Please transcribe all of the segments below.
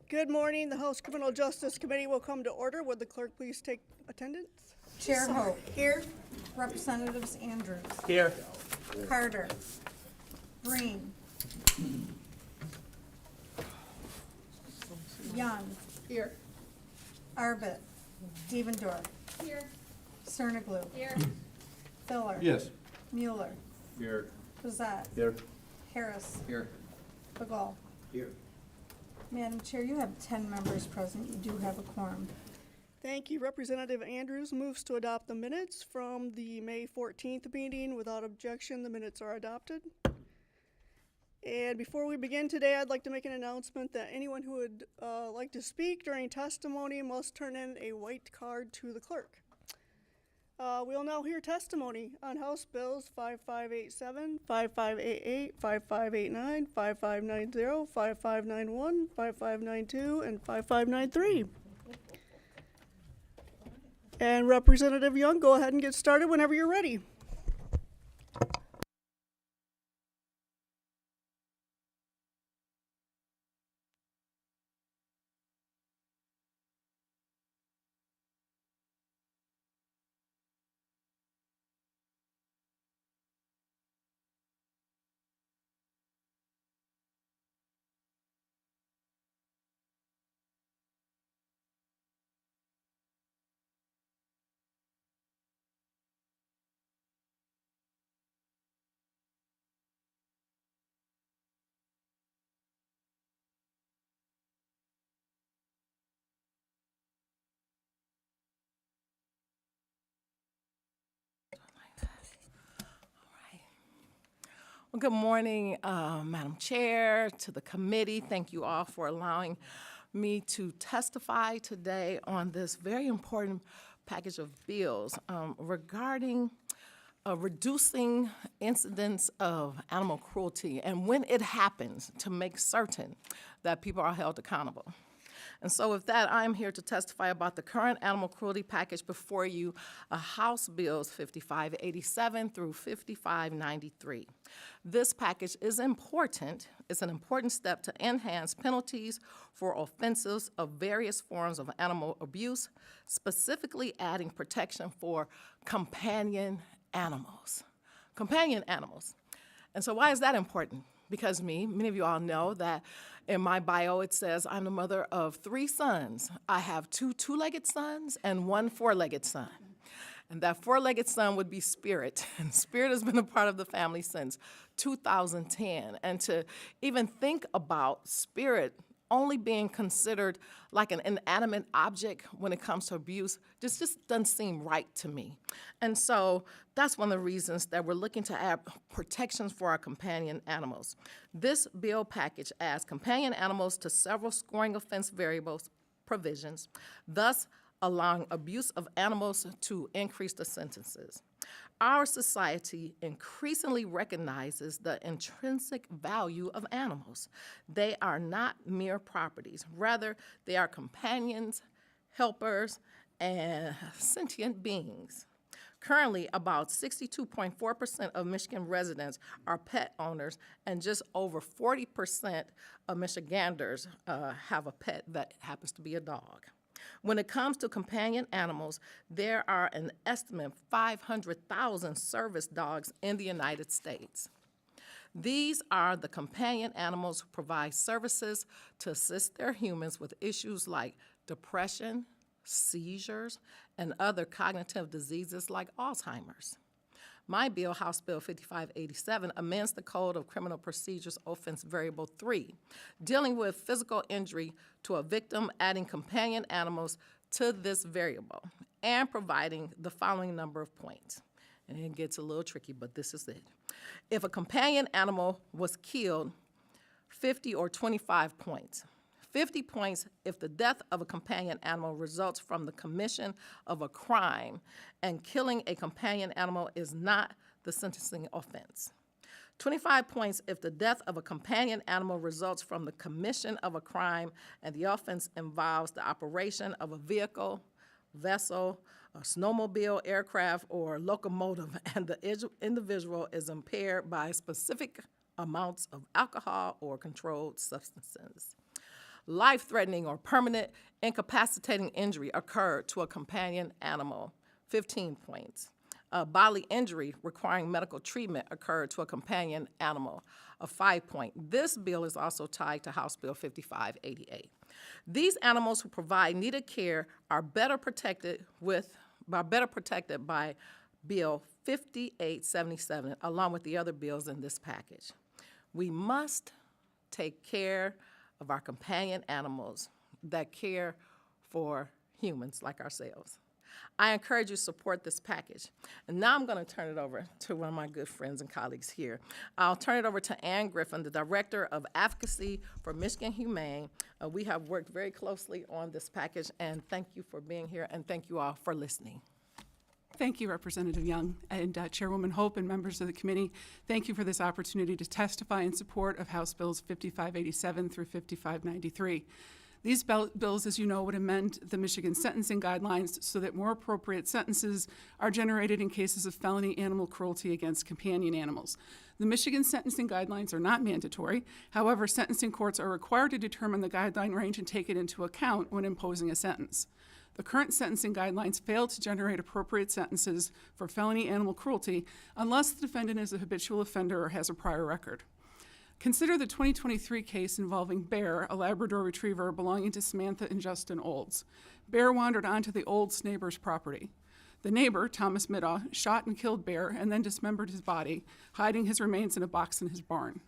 Good morning. The House Criminal Justice Committee will come to order. Would the clerk please take attendance? Chair Hope. Here. Representatives Andrews. Here. Carter. Green. Young. Here. Arbit. Devendorf. Here. Cerniglu. Here. Filler. Yes. Mueller. Here. Bezat. Here. Harris. Here. Begall. Here. Madam Chair, you have 10 members present. You do have a quorum. Thank you. Representative Andrews moves to adopt the minutes from the May 14th meeting. Without objection, the minutes are adopted. And before we begin today, I'd like to make an announcement that anyone who would like to speak during testimony must turn in a white card to the clerk. We'll now hear testimony on House Bills 5587, 5588, 5589, 5590, 5591, 5592, and 5593. And Representative Young, go ahead and get started whenever you're ready. Well, good morning, Madam Chair, to the committee. Thank you all for allowing me to testify today on this very important package of bills regarding reducing incidents of animal cruelty and when it happens to make certain that people are held accountable. And so with that, I'm here to testify about the current animal cruelty package before you, House Bills 5587 through 5593. This package is important. It's an important step to enhance penalties for offenses of various forms of animal abuse, specifically adding protection for companion animals. Companion animals. And so why is that important? Because many of you all know that in my bio it says I'm the mother of 3 sons. I have 2 two-legged sons and 1 four-legged son. And that four-legged son would be Spirit. And Spirit has been a part of the family since 2010. And to even think about Spirit only being considered like an inanimate object when it comes to abuse just doesn't seem right to me. And so that's one of the reasons that we're looking to add protections for our companion animals. This bill package adds companion animals to several scoring offense variables provisions, thus allowing abuse of animals to increase the sentences. Our society increasingly recognizes the intrinsic value of animals. They are not mere properties. Rather, they are companions, helpers, and sentient beings. Currently, about 62.4% of Michigan residents are pet owners, and just over 40% of Michiganders have a pet that happens to be a dog. When it comes to companion animals, there are an estimate 500,000 service dogs in the United States. These are the companion animals who provide services to assist their humans with issues like depression, seizures, and other cognitive diseases like Alzheimer's. My bill, House Bill 5587, amends the Code of Criminal Procedures Offense Variable 3, dealing with physical injury to a victim, adding companion animals to this variable, and providing the following number of points. And it gets a little tricky, but this is it. If a companion animal was killed, 50 or 25 points. 50 points if the death of a companion animal results from the commission of a crime and killing a companion animal is not the sentencing offense. 25 points if the death of a companion animal results from the commission of a crime and the offense involves the operation of a vehicle, vessel, a snowmobile, aircraft, or locomotive, and the individual is impaired by specific amounts of alcohol or controlled substances. life-threatening or permanent incapacitating injury occurred to a companion animal, 15 points. Bodily injury requiring medical treatment occurred to a companion animal, a 5-point. This bill is also tied to House Bill 5588. These animals who provide needed care are better protected by Bill 5877, along with the other bills in this package. We must take care of our companion animals that care for humans like ourselves. I encourage you to support this package. And now I'm going to turn it over to one of my good friends and colleagues here. I'll turn it over to Ann Griffin, the Director of Advocacy for Michigan Humane. We have worked very closely on this package, and thank you for being here, and thank you all for listening. Thank you, Representative Young and Chairwoman Hope and members of the committee. Thank you for this opportunity to testify in support of House Bills 5587 through 5593. These bills, as you know, would amend the Michigan sentencing guidelines so that more appropriate sentences are generated in cases of felony animal cruelty against companion animals. The Michigan sentencing guidelines are not mandatory. However, sentencing courts are required to determine the guideline range and take it into account when imposing a sentence. The current sentencing guidelines fail to generate appropriate sentences for felony animal cruelty unless the defendant is a habitual offender or has a prior record. Consider the 2023 case involving Bear, a Labrador retriever belonging to Samantha and Justin Olds. Bear wandered onto the Olds neighbor's property. The neighbor, Thomas Middaugh, shot and killed Bear and then dismembered his body, hiding his remains in a box in his barn.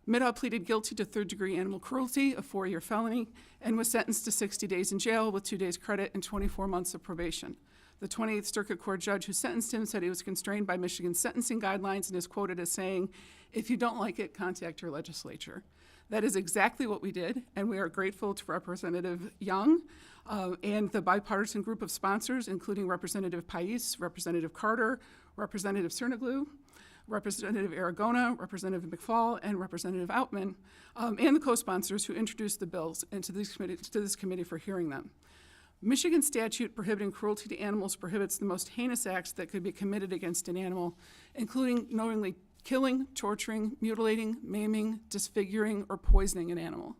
Middaugh pleaded guilty to third-degree animal cruelty, a 4-year felony, and was sentenced to 60 days in jail with 2 days credit and 24 months of probation. The 28th Circuit Court judge who sentenced him said he was constrained by Michigan's sentencing guidelines and is quoted as saying, "If you don't like it, contact your legislature." That is exactly what we did, and we are grateful to Representative Young and the bipartisan group of sponsors, including Representative Pais, Representative Carter, Representative Cerniglu, Representative Aragona, Representative McFall, and Representative Outman, and the co-sponsors who introduced the bills and to this committee for hearing them. Michigan statute prohibiting cruelty to animals prohibits the most heinous acts that could be committed against an animal, including knowingly killing, torturing, mutilating, maiming, disfiguring, or poisoning an animal.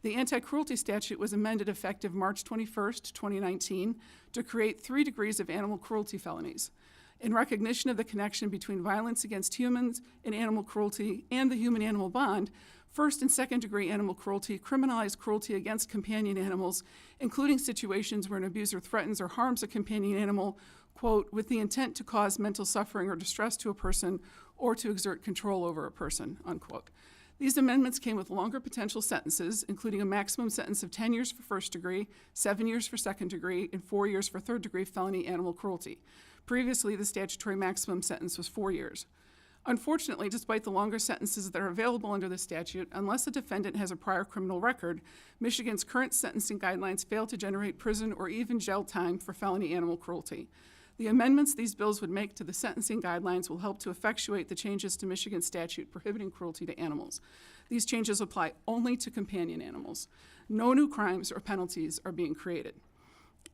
The anti-cruelty statute was amended effective March 21st, 2019, to create 3 degrees of animal cruelty felonies. In recognition of the connection between violence against humans and animal cruelty and the human-animal bond, first and second-degree animal cruelty criminalize cruelty against companion animals, including situations where an abuser threatens or harms a companion animal, quote, with the intent to cause mental suffering or distress to a person or to exert control over a person, unquote. These amendments came with longer potential sentences, including a maximum sentence of 10 years for first degree, 7 years for second degree, and 4 years for third degree felony animal cruelty. Previously, the statutory maximum sentence was 4 years. Unfortunately, despite the longer sentences that are available under the statute, unless a defendant has a prior criminal record, Michigan's current sentencing guidelines fail to generate prison or even jail time for felony animal cruelty. The amendments these bills would make to the sentencing guidelines will help to effectuate the changes to Michigan statute prohibiting cruelty to animals. These changes apply only to companion animals. No new crimes or penalties are being created.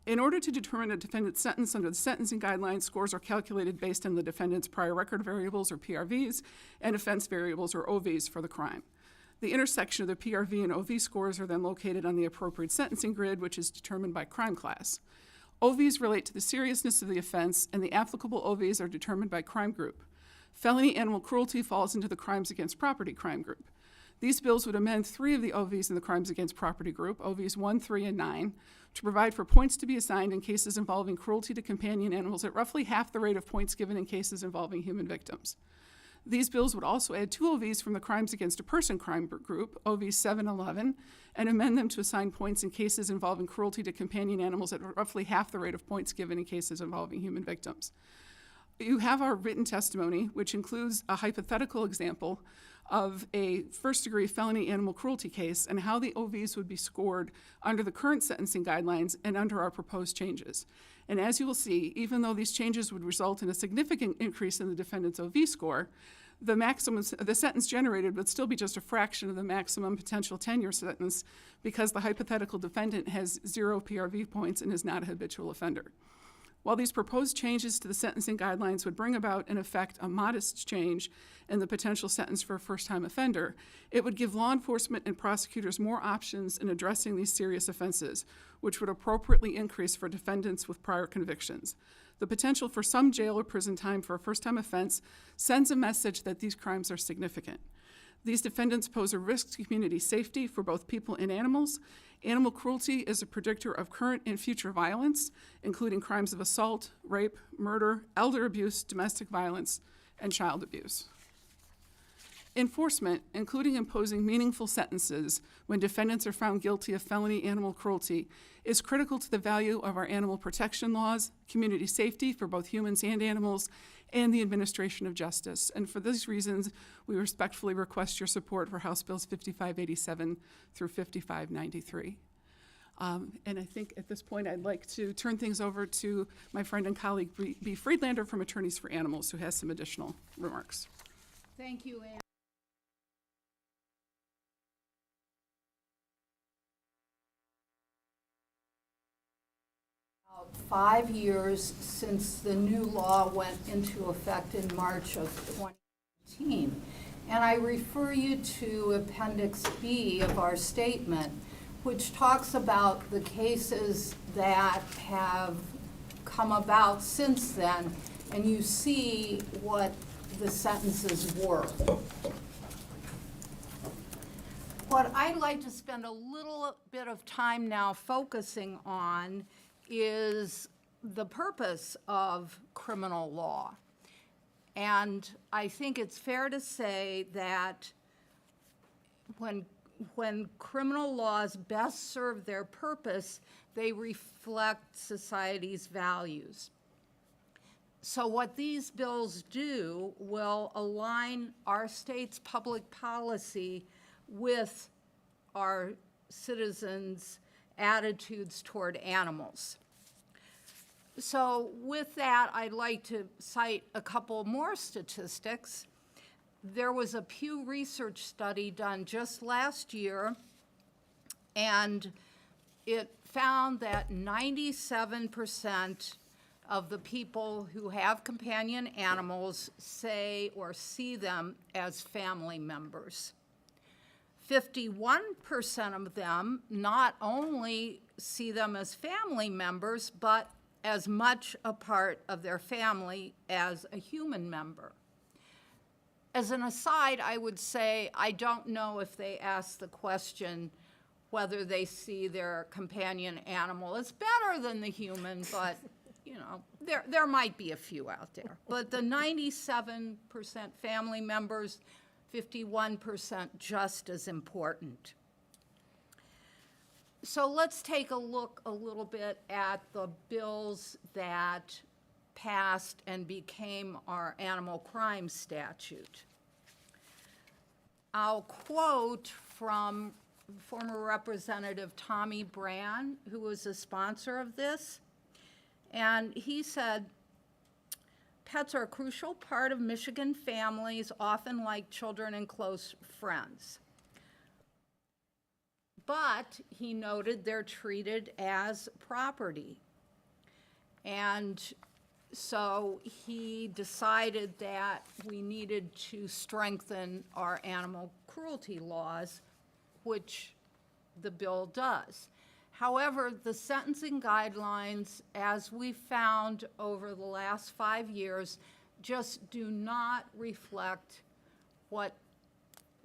In order to determine a defendant's sentence under the sentencing guidelines, scores are calculated based on the defendant's prior record variables, or PRVs, and offense variables, or OVs, for the crime. The intersection of the PRV and OV scores are then located on the appropriate sentencing grid, which is determined by crime class. OVs relate to the seriousness of the offense, and the applicable OVs are determined by crime group. Felony animal cruelty falls into the crimes against property crime group. These bills would amend 3 of the OVs in the crimes against property group, OVs 1, 3, and 9, to provide for points to be assigned in cases involving cruelty to companion animals at roughly half the rate of points given in cases involving human victims. These bills would also add 2 OVs from the crimes against a person crime group, OVs 7 and 11, and amend them to assign points in cases involving cruelty to companion animals at roughly half the rate of points given in cases involving human victims. You have our written testimony, which includes a hypothetical example of a first-degree felony animal cruelty case and how the OVs would be scored under the current sentencing guidelines and under our proposed changes. And as you will see, even though these changes would result in a significant increase in the defendant's OV score, the sentence generated would still be just a fraction of the maximum potential 10-year sentence because the hypothetical defendant has 0 PRV points and is not a habitual offender. While these proposed changes to the sentencing guidelines would bring about, in effect, a modest change in the potential sentence for a first-time offender, it would give law enforcement and prosecutors more options in addressing these serious offenses, which would appropriately increase for defendants with prior convictions. The potential for some jail or prison time for a first-time offense sends a message that these crimes are significant. These defendants pose a risk to community safety for both people and animals. Animal cruelty is a predictor of current and future violence, including crimes of assault, rape, murder, elder abuse, domestic violence, and child abuse. Enforcement, including imposing meaningful sentences when defendants are found guilty of felony animal cruelty, is critical to the value of our animal protection laws, community safety for both humans and animals, and the administration of justice. And for these reasons, we respectfully request your support for House Bills 5587 through 5593. And I think at this point, I'd like to turn things over to my friend and colleague, B. Friedlander from Attorneys for Animals, who has some additional remarks. Thank you, Ann. 5 years since the new law went into effect in March of 2018. And I refer you to Appendix B of our statement, which talks about the cases that have come about since then, and you see what the sentences were. What I'd like to spend a little bit of time now focusing on is the purpose of criminal law. And I think it's fair to say that when criminal laws best serve their purpose, they reflect society's values. So what these bills do will align our state's public policy with our citizens' attitudes toward animals. So with that, I'd like to cite a couple more statistics. There was a Pew Research study done just last year, and it found that 97% of the people who have companion animals say or see them as family members. 51% of them not only see them as family members, but as much a part of their family as a human member. As an aside, I would say I don't know if they ask the question whether they see their companion animal as better than the human, but you know, there might be a few out there. But the 97% family members, 51% just as important. So let's take a look a little bit at the bills that passed and became our animal crime statute. I'll quote from former Representative Tommy Brand, who was a sponsor of this, and he said, "Pets are a crucial part of Michigan families, often like children and close friends. But," he noted, "they're treated as property." And so he decided that we needed to strengthen our animal cruelty laws, which the bill does. However, the sentencing guidelines, as we found over the last 5 years, just do not reflect what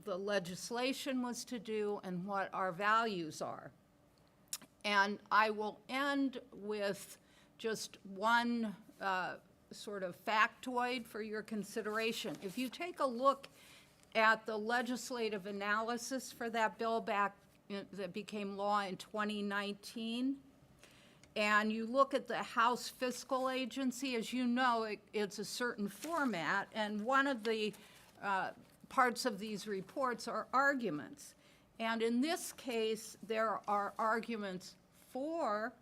the legislation was to do and what our values are. And I will end with just one sort of factoid for your consideration. If you take a look at the legislative analysis for that bill that became law in 2019, and you look at the House Fiscal Agency, as you know, it's a certain format, and one of the parts of these reports are arguments. And in this case, there are arguments for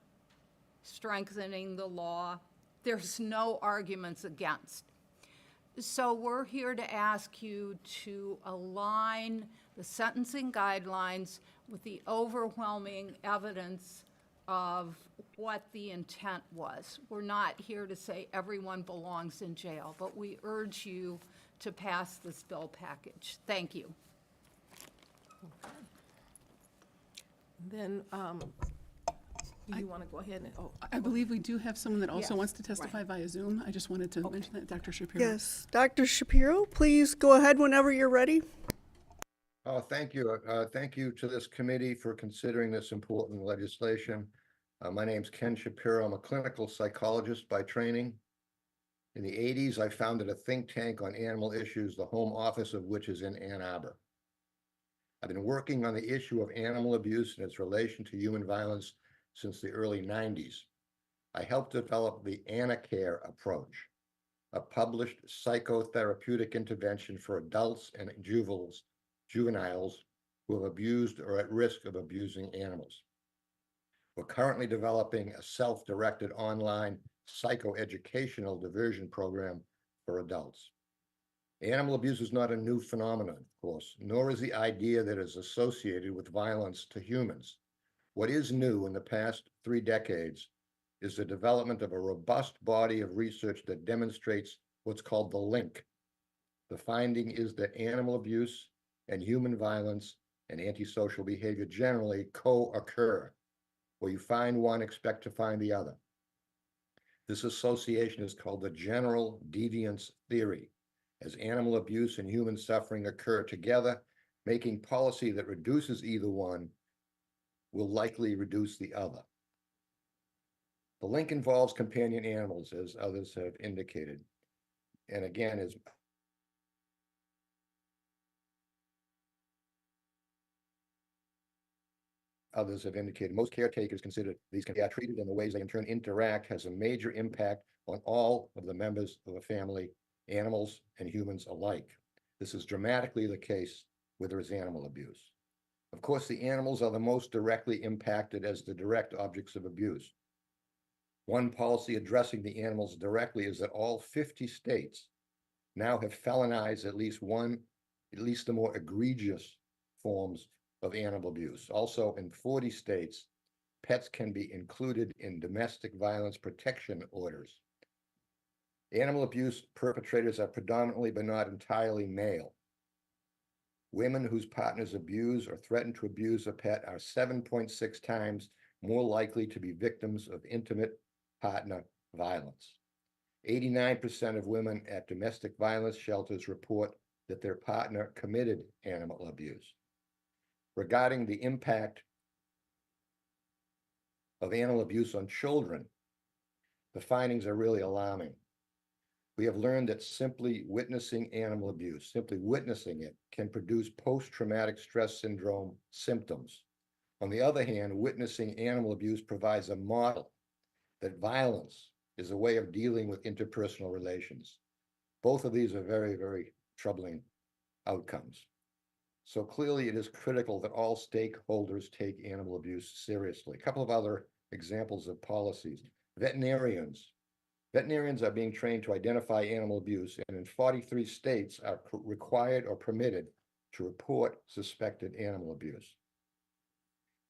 strengthening the law. There's no arguments against. So we're here to ask you to align the sentencing guidelines with the overwhelming evidence of what the intent was. We're not here to say everyone belongs in jail, but we urge you to pass this bill package. Thank you. Then, do you want to go ahead and, oh, I believe we do have someone that also Yes, wants to testify via Zoom. I just wanted to mention that, Dr. Shapiro. Yes, Dr. Shapiro, please go ahead whenever you're ready. Oh, thank you. Thank you to this committee for considering this important legislation. My name's Ken Shapiro. I'm a clinical psychologist by training. In the 80s, I founded a think tank on animal issues, the home office of which is in Ann Arbor. I've been working on the issue of animal abuse and its relation to human violence since the early 90s. I helped develop the Anacare approach, a published psychotherapeutic intervention for adults and juveniles who have abused or at risk of abusing animals. We're currently developing a self-directed online psychoeducational diversion program for adults. Animal abuse is not a new phenomenon, of course, nor is the idea that it is associated with violence to humans. What is new in the past 3 decades is the development of a robust body of research that demonstrates what's called the link. The finding is that animal abuse and human violence and antisocial behavior generally co-occur. Where you find one, expect to find the other. This association is called the general deviance theory, as animal abuse and human suffering occur together, making policy that reduces either one will likely reduce the other. The link involves companion animals, as others have indicated, and again, as others have indicated, most caretakers consider these can be treated, and the ways they in turn interact has a major impact on all of the members of a family, animals and humans alike. This is dramatically the case where there is animal abuse. Of course, the animals are the most directly impacted as the direct objects of abuse. One policy addressing the animals directly is that all 50 states now have felonized at least the more egregious forms of animal abuse. Also, in 40 states, pets can be included in domestic violence protection orders. Animal abuse perpetrators are predominantly but not entirely male. Women whose partners abuse or threaten to abuse a pet are 7.6 times more likely to be victims of intimate partner violence. 89% of women at domestic violence shelters report that their partner committed animal abuse. Regarding the impact of animal abuse on children, the findings are really alarming. We have learned that simply witnessing animal abuse, simply witnessing it, can produce post-traumatic stress syndrome symptoms. On the other hand, witnessing animal abuse provides a model that violence is a way of dealing with interpersonal relations. Both of these are very, very troubling outcomes. So clearly it is critical that all stakeholders take animal abuse seriously. A couple of other examples of policies. Veterinarians are being trained to identify animal abuse, and in 43 states are required or permitted to report suspected animal abuse.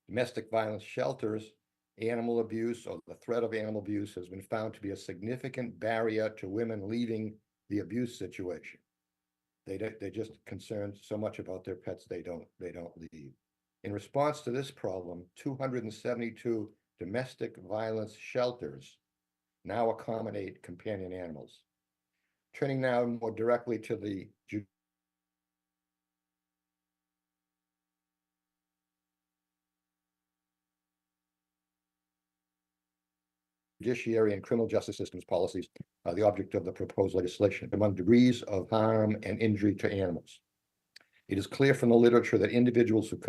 Domestic violence shelters, animal abuse or the threat of animal abuse has been found to be a significant barrier to women leaving the abuse situation. They're just concerned so much about their pets, they don't leave. In response to this problem, 272 domestic violence shelters now accommodate companion animals. Turning now more directly to the judiciary and criminal justice systems policies are the object of the proposed legislation among degrees of harm and injury to animals. It is clear from the literature that individuals who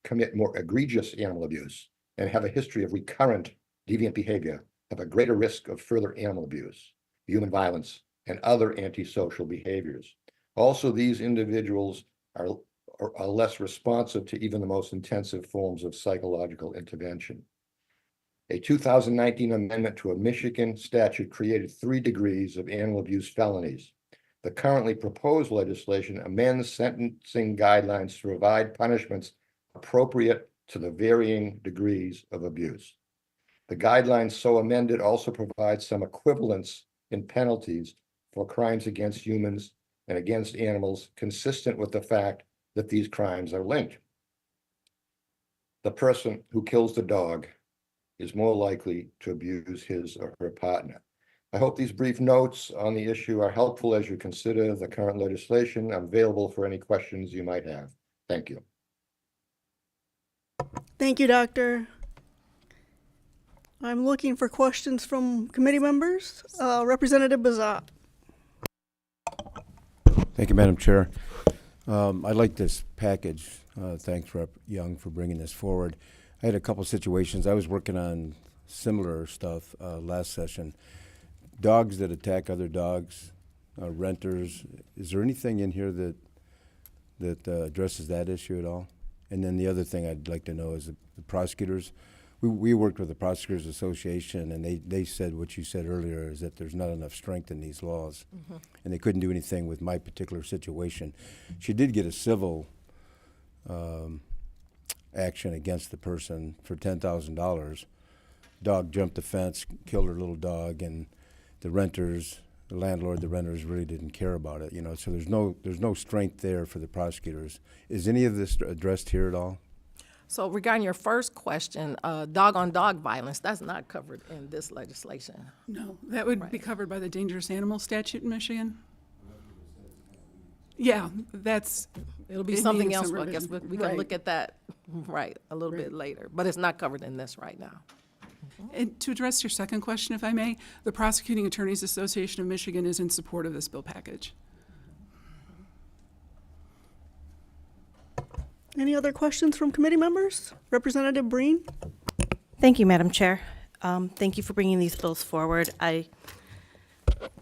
commit more egregious animal abuse and have a history of recurrent deviant behavior have a greater risk of further animal abuse, human violence, and other antisocial behaviors. Also, these individuals are less responsive to even the most intensive forms of psychological intervention. A 2019 amendment to a Michigan statute created 3 degrees of animal abuse felonies. The currently proposed legislation amends sentencing guidelines to provide punishments appropriate to the varying degrees of abuse. The guidelines so amended also provide some equivalence in penalties for crimes against humans and against animals, consistent with the fact that these crimes are linked. The person who kills the dog is more likely to abuse his or her partner. I hope these brief notes on the issue are helpful as you consider the current legislation. I'm available for any questions you might have. Thank you. Thank you, Doctor. I'm looking for questions from committee members. Representative Bazat. Thank you, Madam Chair. I like this package. Thanks, Rep. Young, for bringing this forward. I had a couple situations. I was working on similar stuff last session. Dogs that attack other dogs, renters. Is there anything in here that addresses that issue at all? And then the other thing I'd like to know is the prosecutors. We worked with the Prosecutors Association, and they said what you said earlier, is that there's not enough strength in these laws, and they couldn't do anything with my particular situation. She did get a civil action against the person for $10,000. Dog jumped the fence, killed her little dog, and the renters, the landlord, the renters really didn't care about it. So there's no strength there for the prosecutors. Is any of this addressed here at all? So regarding your first question, dog-on-dog violence, that's not covered in this legislation. No, that would be covered by the dangerous animal statute in Michigan. Yeah, It'll be it something needs else, some but I guess revision. we can Right. look at that, a little bit later. But it's not covered in this right now. And to address your second question, if I may, the Prosecuting Attorneys Association of Michigan is in support of this bill package. Any other questions from committee members? Representative Breen? Thank you, Madam Chair. Thank you for bringing these bills forward. I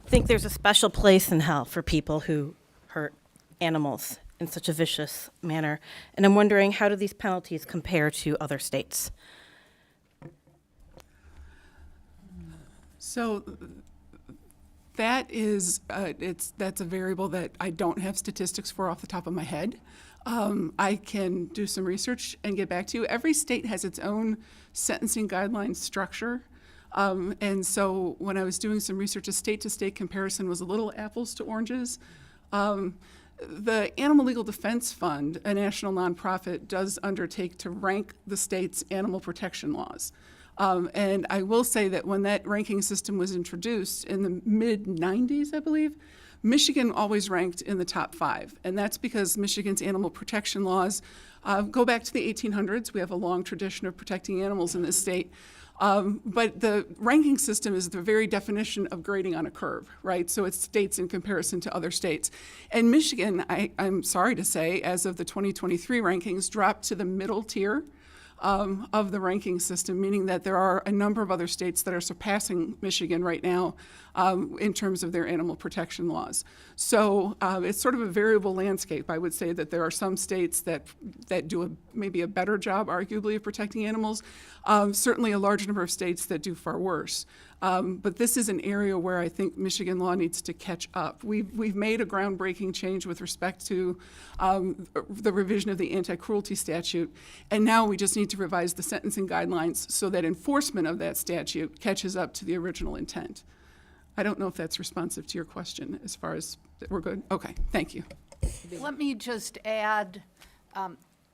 think there's a special place in hell for people who hurt animals in such a vicious manner. And I'm wondering, how do these penalties compare to other states? So that is, that's a variable that I don't have statistics for off the top of my head. I can do some research and get back to you. Every state has its own sentencing guideline structure. And so when I was doing some research, a state-to-state comparison was a little apples to oranges. The Animal Legal Defense Fund, a national nonprofit, does undertake to rank the state's animal protection laws. And I will say that when that ranking system was introduced in the mid-90s, I believe, Michigan always ranked in the top 5. And that's because Michigan's animal protection laws go back to the 1800s. We have a long tradition of protecting animals in this state. But the ranking system is the very definition of grading on a curve, right? So it's states in comparison to other states. And Michigan, I'm sorry to say, as of the 2023 rankings, dropped to the middle tier of the ranking system, meaning that there are a number of other states that are surpassing Michigan right now in terms of their animal protection laws. So it's sort of a variable landscape. I would say that there are some states that do maybe a better job, arguably, of protecting animals. Certainly a large number of states that do far worse. But this is an area where I think Michigan law needs to catch up. We've made a groundbreaking change with respect to the revision of the anti-cruelty statute, and now we just need to revise the sentencing guidelines so that enforcement of that statute catches up to the original intent. I don't know if that's responsive to your question as far as, we're good? Okay, thank you. Let me just add,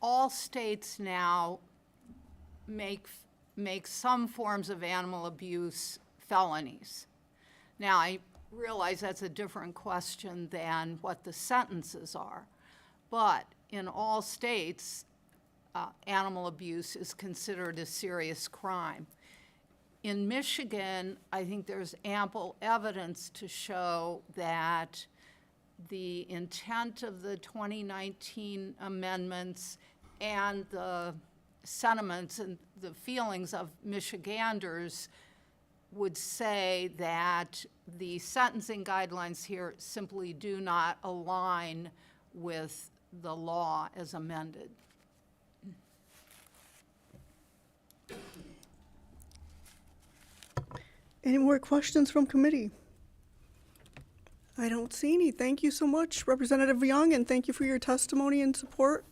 all states now make some forms of animal abuse felonies. Now, I realize that's a different question than what the sentences are, but in all states, animal abuse is considered a serious crime. In Michigan, I think there's ample evidence to show that the intent of the 2019 amendments and the sentiments and the feelings of Michiganders would say that the sentencing guidelines here simply do not align with the law as amended. Any more questions from committee? I don't see any. Thank you so much, Representative Young, and thank you for your testimony and support.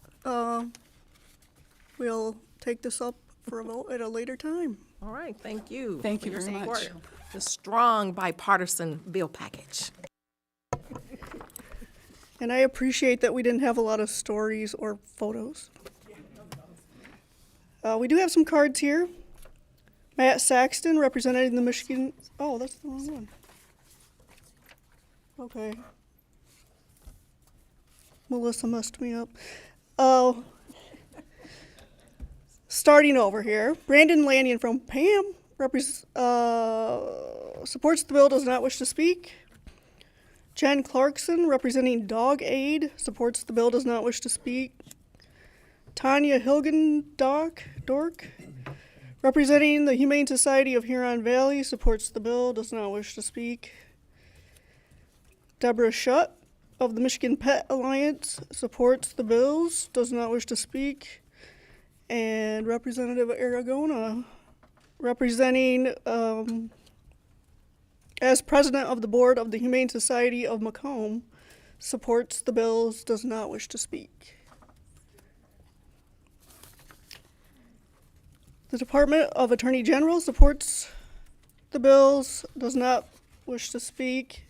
We'll take this up for a vote at a later time. All right, thank you. Thank for you your very support. much. The strong bipartisan bill package. And I appreciate that we didn't have a lot of stories or photos. We do have some cards here. Matt Saxton, representing the Michigan, oh, that's the wrong one. Okay. Melissa messed me up. Oh. Starting over here, Brandon Lanyon from Pam supports the bill, does not wish to speak. Jen Clarkson, representing Dog Aid, supports the bill, does not wish to speak. Tanya Dork, representing the Humane Society of Huron Valley, supports the bill, does not wish to speak. Deborah Schutt of the Michigan Pet Alliance supports the bills, does not wish to speak. And Representative Aragona, representing as president of the board of the Humane Society of Macomb, supports the bills, does not wish to speak. The Department of Attorney General supports the bills, does not wish to speak.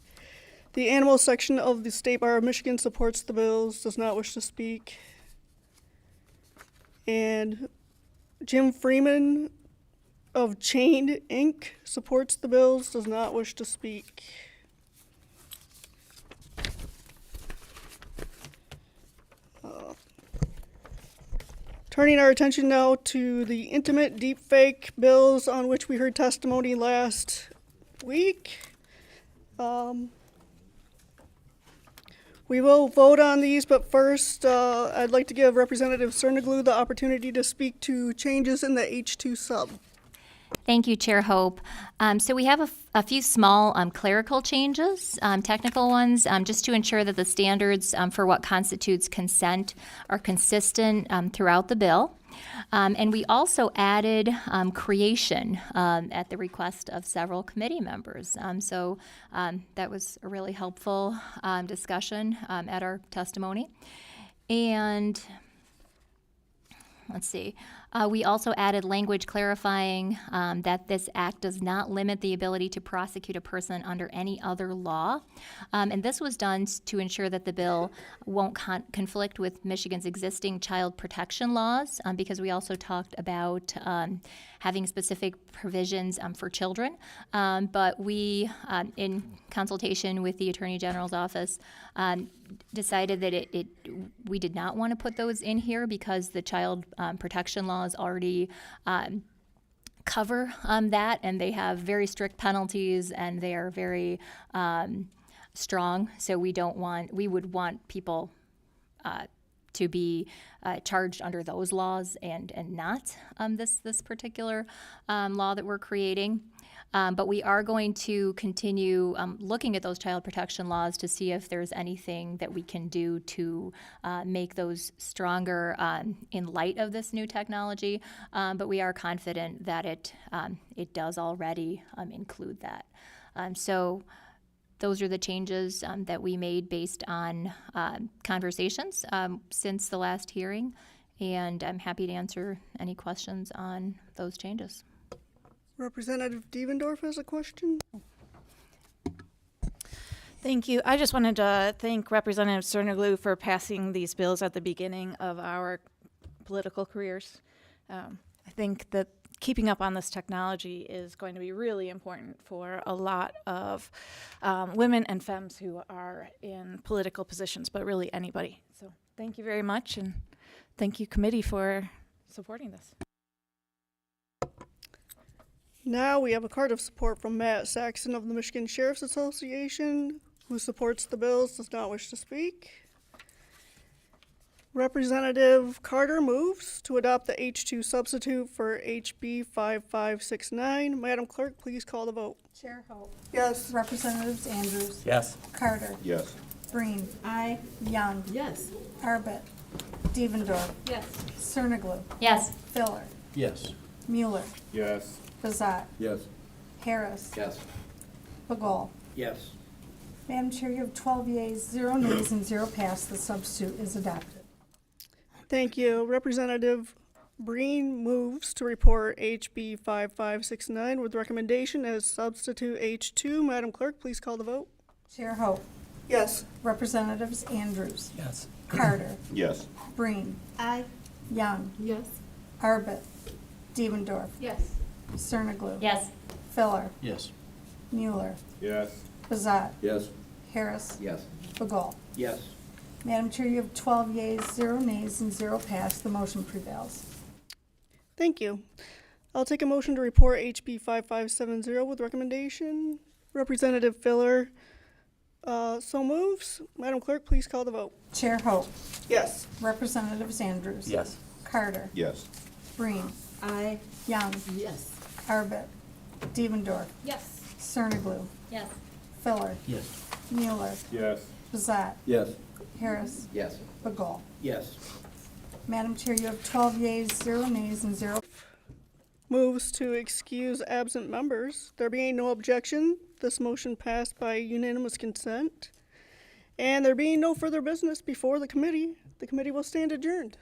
The Animal Section of the State Bar of Michigan supports the bills, does not wish to speak. And Jim Freeman of Chained Inc. supports the bills, does not wish to speak. Turning our attention now to the intimate deepfake bills on which we heard testimony last week. We will vote on these, but first I'd like to give Representative Cerniglu the opportunity to speak to changes in the H2 sub. Thank you, Chair Hope. So we have a few small clerical changes, technical ones, just to ensure that the standards for what constitutes consent are consistent throughout the bill. And we also added creation at the request of several committee members. So that was a really helpful discussion at our testimony. And let's see. We also added language clarifying that this act does not limit the ability to prosecute a person under any other law. And this was done to ensure that the bill won't conflict with Michigan's existing child protection laws, because we also talked about having specific provisions for children. But we, in consultation with the Attorney General's office, decided that we did not want to put those in here because the child protection laws already cover that, and they have very strict penalties, and they are very strong. So we would want people to be charged under those laws and not this particular law that we're creating. But we are going to continue looking at those child protection laws to see if there's anything that we can do to make those stronger in light of this new technology. But we are confident that it does already include that. So those are the changes that we made based on conversations since the last hearing. And I'm happy to answer any questions on those changes. Representative Devendorf has a question. Thank you. I just wanted to thank Representative Cerniglu for passing these bills at the beginning of our political careers. I think that keeping up on this technology is going to be really important for a lot of women and femmes who are in political positions, but really anybody. So thank you very much, and thank you, committee, for supporting this. Now we have a card of support from Matt Saxton of the Michigan Sheriff's Association, who supports the bills, does not wish to speak. Representative Carter moves to adopt the H2 substitute for HB 5569. Madam Clerk, please call the vote. Chair Hope. Yes. Representatives Andrews. Yes. Carter. Yes. Breen. Aye. Young. Yes. Arbit. Devendorf. Yes. Cerniglu. Yes. Filler. Yes. Mueller. Yes. Bazat. Yes. Harris. Yes. Bagol. Yes. Madam Chair, you have 12 yeas, 0 nays, and 0 pass. The substitute is adopted. Thank you. Representative Breen moves to report HB 5569 with recommendation as substitute H2. Madam Clerk, please call the vote. Chair Hope, Yes. Representatives Andrews, Yes. Carter, Yes. Breen, Aye. Young, Yes. Arbit, Devendorf, Yes. Cerniglu. Yes. Filler, Yes. Mueller, Yes. Bazat, Yes. Harris, Yes. Bagul. Yes. Madam Chair, you have 12 yeas, 0 nays, and 0 pass. The motion prevails. Thank you. I'll take a motion to report HB 5570 with recommendation. Representative Filler so moves. Madam Clerk, please call the vote. Chair Hope, Yes. Representatives Andrews. Yes. Carter, Yes. Breen, Aye. Young, Yes. Arbit, Devendorf, Yes. Cerniglu, Yes. Filler, Yes. Mueller, Yes. Bazat, Yes. Harris, Yes. Bagul. Yes. Madam Chair, you have 12 yeas, 0 nays, and 0. Moves to excuse absent members. There being no objection, this motion passed by unanimous consent. And there being no further business before the committee will stand adjourned.